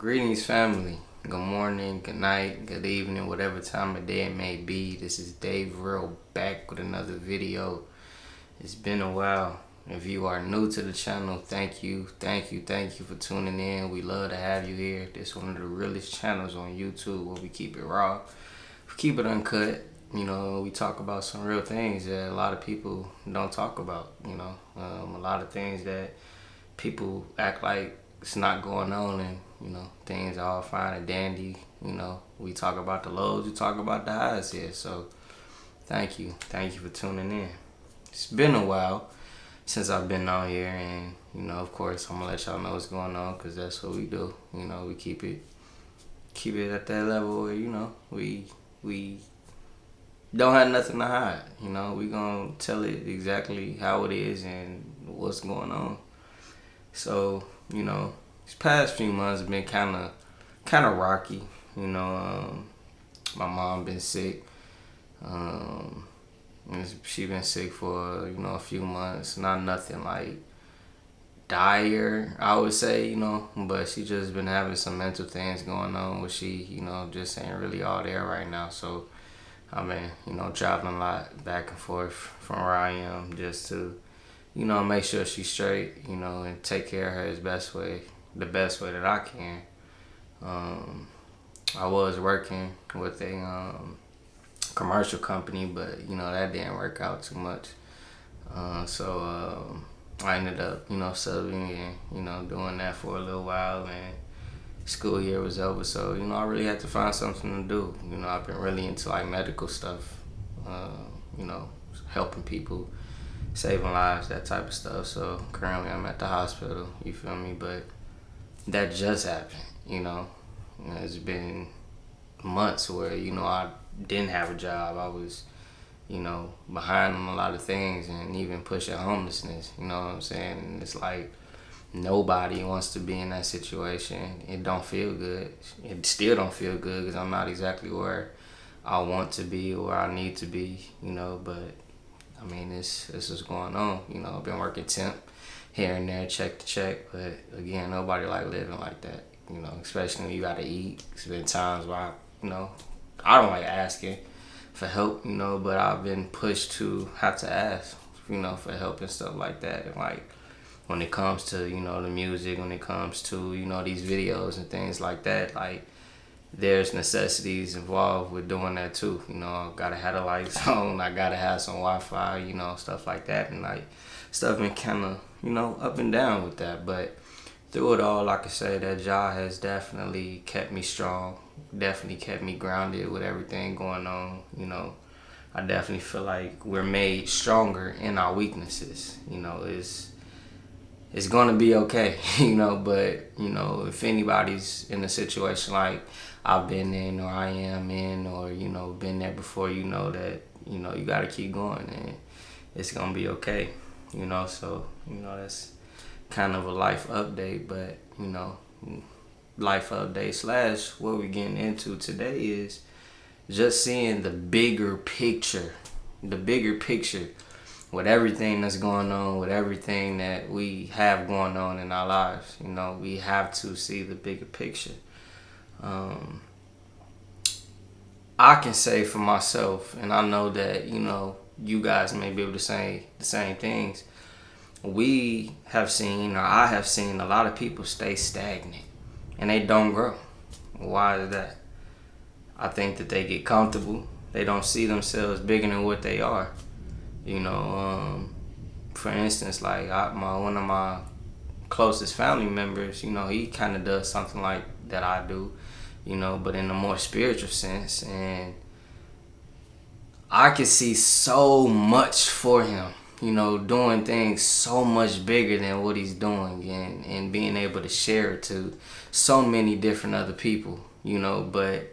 Greetings, family. Good morning, good night, good evening, whatever time of day it may be. This is Dave Real back with another video. It's been a while. If you are new to the channel, thank you for tuning in. We love to have you here. This is one of the realest channels on YouTube where we keep it raw, we keep it uncut. You know, we talk about some real things that a lot of people don't talk about. A lot of things that people act like it's not going on, and things are all fine and dandy. We talk about the lows, we talk about the highs here. So thank you for tuning in. It's been a while since I've been on here, and of course I'm gonna let y'all know what's going on, because that's what we do. We keep it at that level where we don't have nothing to hide. We gonna tell it exactly how it is and what's going on. So these past few months have been kind of rocky. My mom been sick. She been sick for a few months. Not nothing like dire, I would say, but she just been having some mental things going on where she just ain't really all there right now. So I've been traveling a lot back and forth from where I am just to make sure she's straight, and take care of her the best way that I can. I was working with a commercial company, but that didn't work out too much. So I ended up subbing and doing that for a little while, and school year was over. So I really had to find something to do. I've been really into like medical stuff, helping people, saving lives, that type of stuff. So currently I'm at the hospital, you feel me? But that just happened. It's been months where I didn't have a job. I was behind on a lot of things, and even pushing homelessness. You know what I'm saying? And it's like nobody wants to be in that situation. It don't feel good. It still don't feel good because I'm not exactly where I want to be or where I need to be. But I mean, this is going on. I've been working temp here and there, check to check, but again, nobody like living like that. Especially when you gotta eat. It's been times where I don't like asking for help, but I've been pushed to have to ask, for help and stuff like that. And like when it comes to the music, when it comes to these videos and things like that, like there's necessities involved with doing that too. I gotta have the lights on, I gotta have some Wi-Fi, stuff like that. And like stuff been kind of up and down with that, but through it all, like I say, that job has definitely kept me strong, definitely kept me grounded with everything going on. I definitely feel like we're made stronger in our weaknesses. It's gonna be okay, but if anybody's in a situation like I've been in, or I am in, or been there before, that you gotta keep going, and it's gonna be okay. So that's kind of a life update. But life update slash what we're getting into today is just seeing the bigger picture with everything that's going on, with everything that we have going on in our lives. We have to see the bigger picture. I can say for myself, and I know that you guys may be able to say the same things. We have seen, or I have seen, a lot of people stay stagnant and they don't grow. Why is that? I think that they get comfortable. They don't see themselves bigger than what they are. For instance, like one of my closest family members, he kind of does something like that I do, but in a more spiritual sense. And I can see so much for him, doing things so much bigger than what he's doing, and being able to share it to so many different other people, but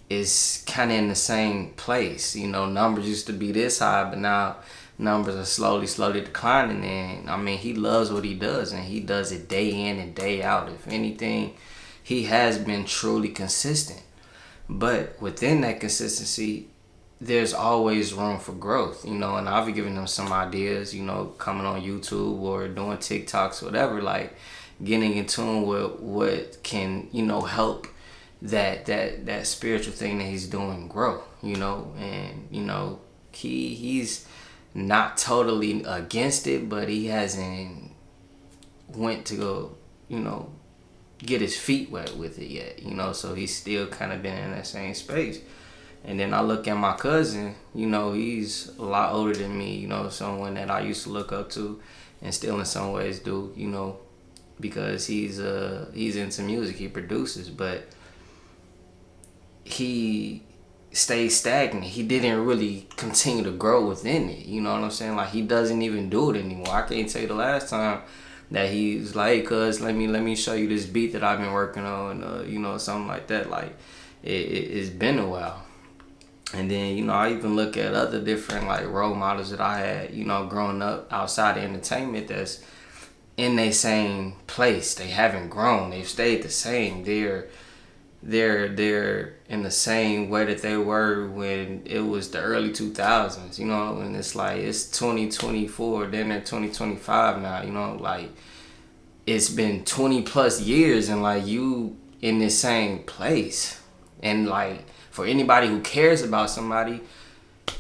it's kind of in the same place. Numbers used to be this high, but now numbers are slowly declining. And I mean, he loves what he does, and he does it day in and day out. If anything, he has been truly consistent. But within that consistency, there's always room for growth, and I've given them some ideas, coming on YouTube or doing TikToks, whatever. Like, getting in tune with what can, help that spiritual thing that he's doing grow, and he's not totally against it, but he hasn't went to go, get his feet wet with it yet, so he's still kind of been in that same space. And then I look at my cousin, he's a lot older than me, someone that I used to look up to and still in some ways do, because he's into music, he produces, but he stayed stagnant. He didn't really continue to grow within it, you know what I'm saying? Like, he doesn't even do it anymore. I can't tell you the last time that he's like, cuz let me show you this beat that I've been working on, something like that. Like, it's been a while. And then, I even look at other different, like, role models that I had, growing up outside of entertainment that's in their same place. They haven't grown. They've stayed the same. They're in the same way that they were when it was the early 2000s, and it's like, it's 2024, then they're 2025 now, like, it's been 20 plus years and, like, you in the same place. And, like, for anybody who cares about somebody,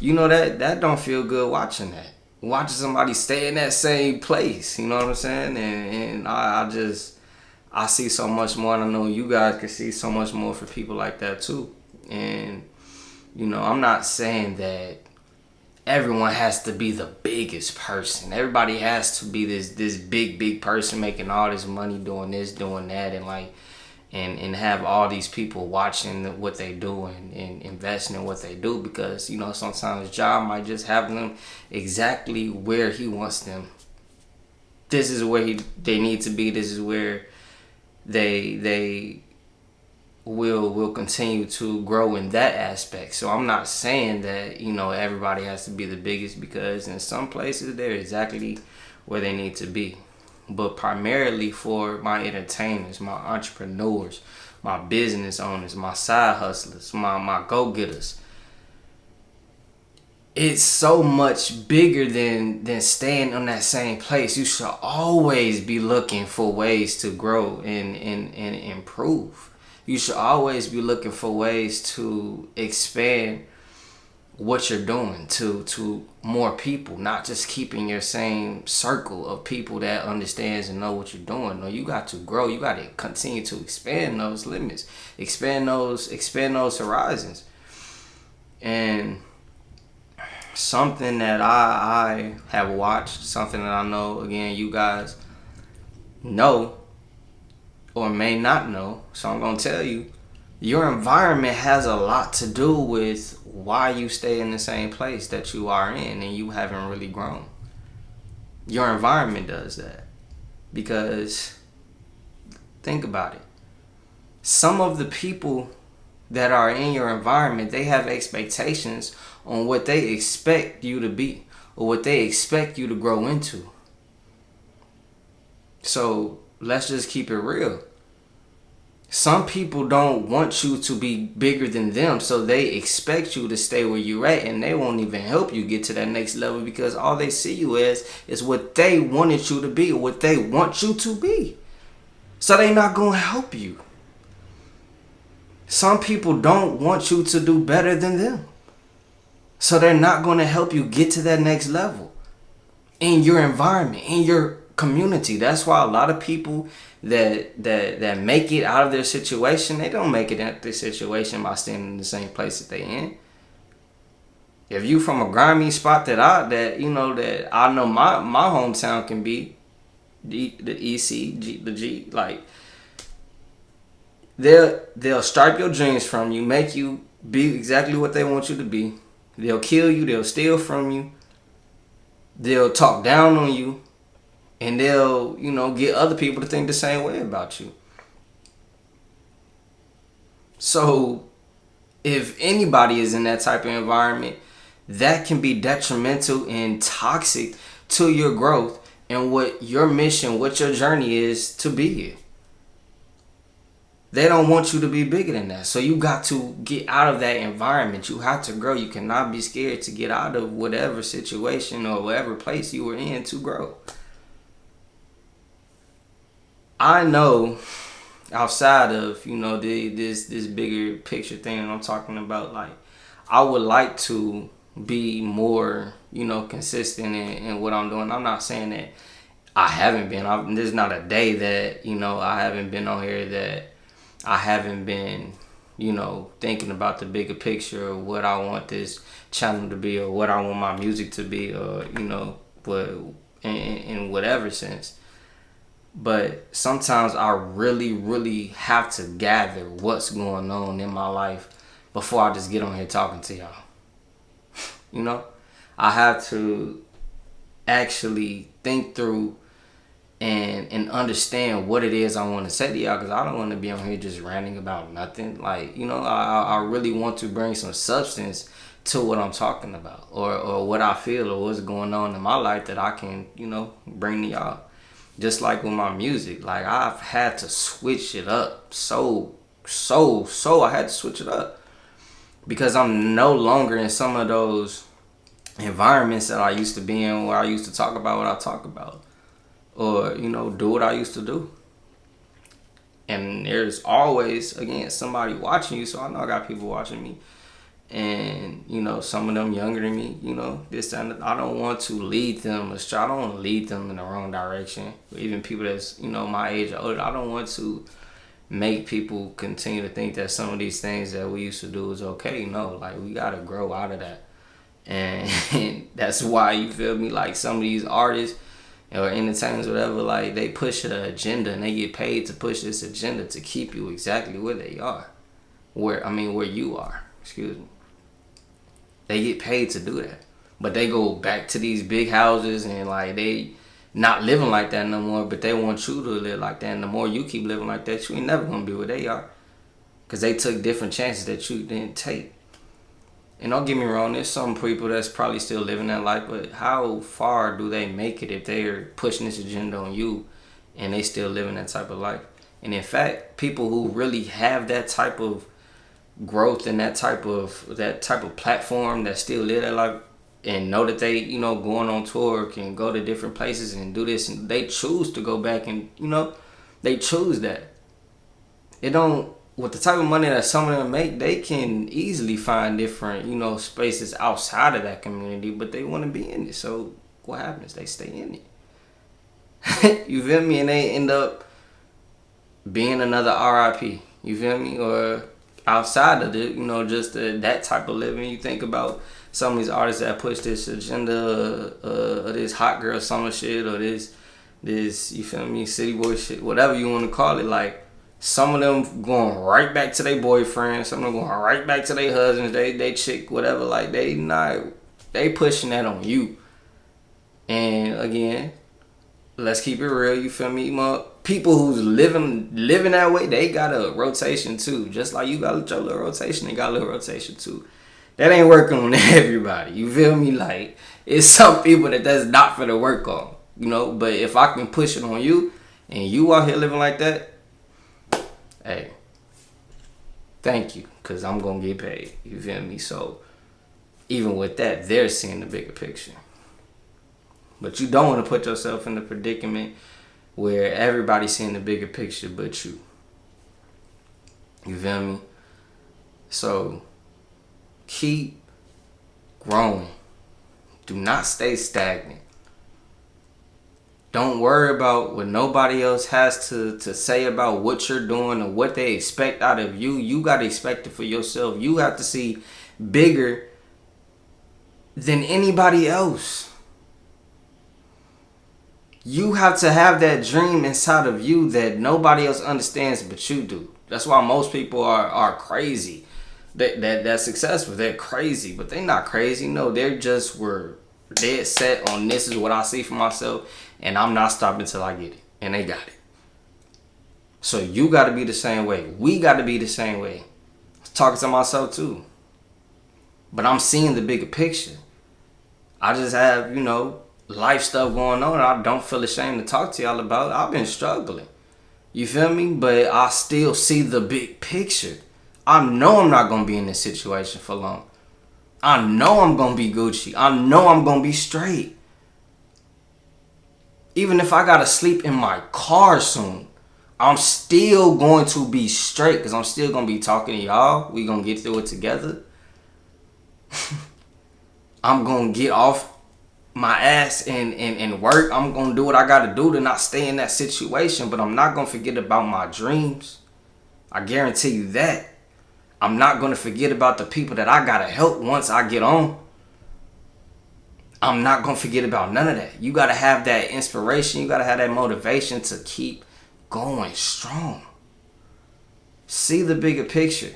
that don't feel good watching that. Watching somebody stay in that same place, you know what I'm saying? And I see so much more, and I know you guys can see so much more for people like that too. And, I'm not saying that everyone has to be the biggest person. Everybody has to be this big person making all this money, doing this, doing that, and like, and have all these people watching what they do and investing in what they do, because, sometimes God might just have them exactly where he wants them. This is where they need to be. This is where they will continue to grow in that aspect. So I'm not saying that, everybody has to be the biggest, because in some places they're exactly where they need to be. But primarily for my entertainers, my entrepreneurs, my business owners, my side hustlers, my go-getters, it's so much bigger than staying on that same place. You should always be looking for ways to grow and improve. You should always be looking for ways to expand what you're doing to more people, not just keeping your same circle of people that understands and know what you're doing. No, you got to grow. You got to continue to expand those limits, expand those horizons. And something that I have watched, something that I know, again, you guys know or may not know, so I'm gonna tell you, your environment has a lot to do with why you stay in the same place that you are in and you haven't really grown. Your environment does that. Because think about it. Some of the people that are in your environment, they have expectations on what they expect you to be or what they expect you to grow into. So let's just keep it real. Some people don't want you to be bigger than them, so they expect you to stay where you're at, and they won't even help you get to that next level, because all they see you as is what they wanted you to be or what they want you to be. So they're not going to help you. Some people don't want you to do better than them, so they're not going to help you get to that next level in your environment, in your community. That's why a lot of people that make it out of their situation, they don't make it out of their situation by staying in the same place that they in. If you from a grimy spot that I know my hometown can be, the EC, the G, like, they'll stripe your dreams from you, make you be exactly what they want you to be. They'll kill you, they'll steal from you, they'll talk down on you, and they'll, get other people to think the same way about you. So if anybody is in that type of environment, that can be detrimental and toxic to your growth and what your mission, what your journey is to be here. They don't want you to be bigger than that. So you got to get out of that environment. You have to grow. You cannot be scared to get out of whatever situation or whatever place you were in to grow. I know outside of, this bigger picture thing that I'm talking about, like, I would like to be more, consistent in what I'm doing. I'm not saying that I haven't been. There's not a day that, I haven't been on here that I haven't been, thinking about the bigger picture of what I want this channel to be, or what I want my music to be, or, what, in whatever sense. But sometimes I really, really have to gather what's going on in my life before I just get on here talking to y'all. I have to actually think through and understand what it is I want to say to y'all, because I don't want to be on here just ranting about nothing. Like, I really want to bring some substance to what I'm talking about, or what I feel, or what's going on in my life that I can, bring to y'all. Just like with my music, like, I've had to switch it up. So I had to switch it up because I'm no longer in some of those environments that I used to be in, where I used to talk about what I talk about, or, do what I used to do. And there's always, again, somebody watching you. So I know I got people watching me. And, some of them younger than me, this and I don't want to lead them astray. I don't want to lead them in the wrong direction. Even people that's, my age or older, I don't want to make people continue to think that some of these things that we used to do is okay. No, like, we got to grow out of that. And that's why, you feel me, like, some of these artists or entertainers, whatever, like, they push an agenda and they get paid to push this agenda to keep you exactly where they are. Where you are. Excuse me. They get paid to do that. But they go back to these big houses and, like, they not living like that no more, but they want you to live like that. And the more you keep living like that, you ain't never going to be where they are. Because they took different chances that you didn't take. And don't get me wrong, there's some people that's probably still living that life, but how far do they make it if they're pushing this agenda on you and they still living that type of life? And in fact, people who really have that type of growth and that type of platform that still live that life and know that they, going on tour, can go to different places and do this, and they choose to go back and, they choose that. It don't, with the type of money that some of them make, they can easily find different, spaces outside of that community, but they want to be in it. So what happens? They stay in it. You feel me? And they end up being another RIP. You feel me? Or outside of it, just that type of living. You think about some of these artists that push this agenda, this hot girl summer shit, or this, you feel me, city boy shit, whatever you want to call it. Like, some of them going right back to their boyfriend, some of them going right back to their husbands, they chick, whatever. Like, they pushing that on you. And again, let's keep it real, you feel me? People who's living that way, they got a rotation too. Just like you got your little rotation, they got a little rotation too. That ain't working on everybody. You feel me? Like, it's some people that's not for the work on. But if I can push it on you and you out here living like that, hey, thank you, because I'm going to get paid. You feel me? So even with that, they're seeing the bigger picture. But you don't want to put yourself in the predicament where everybody's seeing the bigger picture but you. You feel me? So keep growing. Do not stay stagnant. Don't worry about what nobody else has to say about what you're doing or what they expect out of you. You got to expect it for yourself. You have to see bigger than anybody else. You have to have that dream inside of you that nobody else understands but you do. That's why most people are crazy. That's successful. They're crazy, but they're not crazy. No, were dead set on this is what I see for myself, and I'm not stopping until I get it. And they got it. So you got to be the same way. We got to be the same way. I'm talking to myself too. But I'm seeing the bigger picture. I just have, life stuff going on. I don't feel ashamed to talk to y'all about it. I've been struggling. You feel me? But I still see the big picture. I know I'm not going to be in this situation for long. I know I'm going to be Gucci. I know I'm going to be straight. Even if I got to sleep in my car soon, I'm still going to be straight because I'm still going to be talking to y'all. We going to get through it together. I'm going to get off my ass and work. I'm going to do what I got to do to not stay in that situation. But I'm not going to forget about my dreams. I guarantee you that. I'm not going to forget about the people that I got to help once I get on. I'm not going to forget about none of that. You got to have that inspiration. You got to have that motivation to keep going strong. See the bigger picture.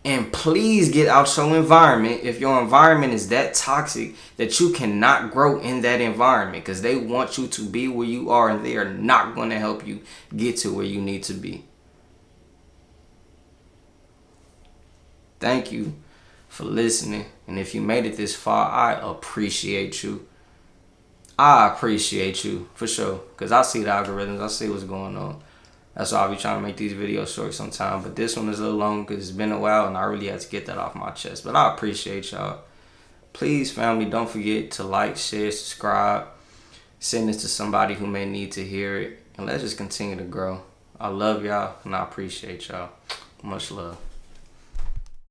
And please get out your environment if your environment is that toxic that you cannot grow in that environment, because they want you to be where you are and they are not going to help you get to where you need to be. Thank you for listening. And if you made it this far, I appreciate you. I appreciate you for sure, because I see the algorithms. I see what's going on. That's why I'll be trying to make these videos short sometimes. But this one is a little long because it's been a while and I really had to get that off my chest. But I appreciate y'all. Please, family, don't forget to like, share, subscribe. Send this to somebody who may need to hear it. And let's just continue to grow. I love y'all and I appreciate y'all. Much love.